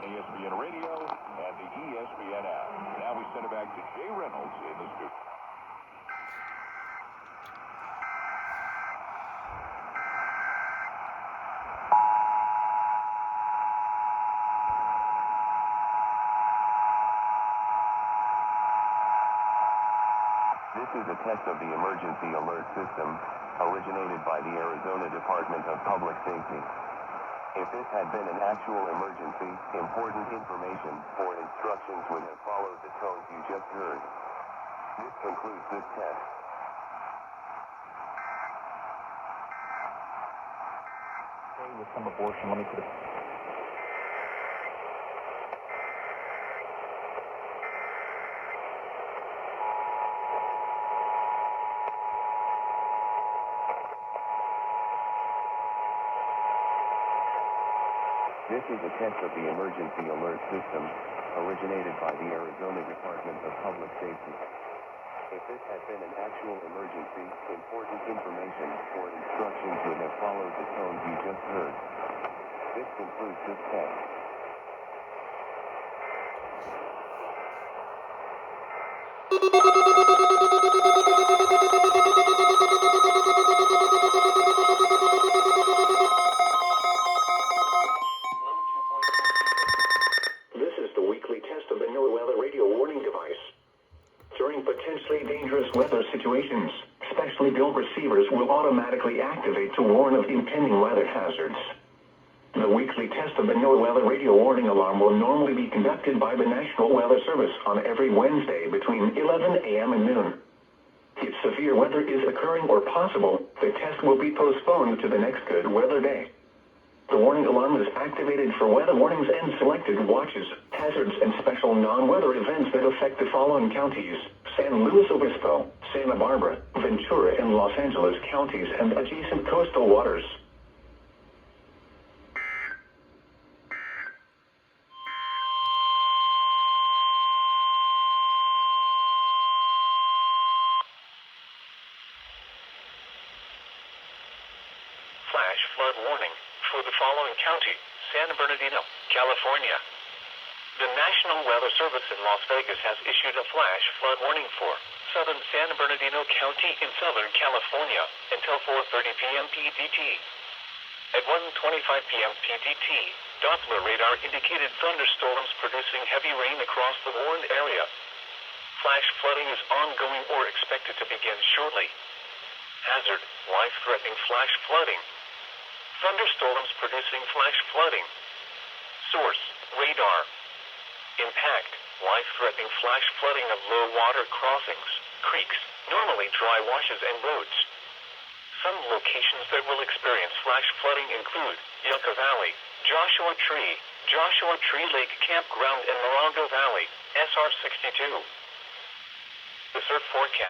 ESPN Radio and the ESPN app. Now we send it back to Jay Reynolds in the studio. This is a test of the emergency alert system, originated by the Arizona Department of Public Safety. If this had been an actual emergency, important information or instructions would have followed the tones you just heard. This concludes this test. Okay, with some abortion, let me put it. This is a test of the emergency alert system, originated by the Arizona Department of Public Safety. If this had been an actual emergency, important information or instructions would have followed the tones you just heard. This concludes this test. This is the weekly test of the Noaa radio warning device. During potentially dangerous weather situations, specially built receivers will automatically activate to warn of impending weather hazards. The weekly test of the Noaa radio warning alarm will normally be conducted by the National Weather Service on every Wednesday between 11 a.m. and noon. If severe weather is occurring or possible, the test will be postponed to the next good weather day. The warning alarm is activated for weather warnings and selected watches, hazards, and special non-weather events that affect the following counties: San Luis Obispo, Santa Barbara, Ventura, and Los Angeles counties and adjacent coastal waters. Flash flood warning for the following county: San Bernardino, California. The National Weather Service in Las Vegas has issued a flash flood warning for southern San Bernardino County in Southern California until 4:30 p.m. PDT. At 1:25 p.m. PDT, Doppler radar indicated thunderstorms producing heavy rain across the warned area. Flash flooding is ongoing or expected to begin shortly. Hazard: life-threatening flash flooding. Thunderstorms producing flash flooding. Source: radar. Impact: life-threatening flash flooding of low water crossings, creeks, normally dry washes and roads. Some locations that will experience flash flooding include Yucca Valley, Joshua Tree Lake Campground in Morongo Valley, SR 62. The surf forecast.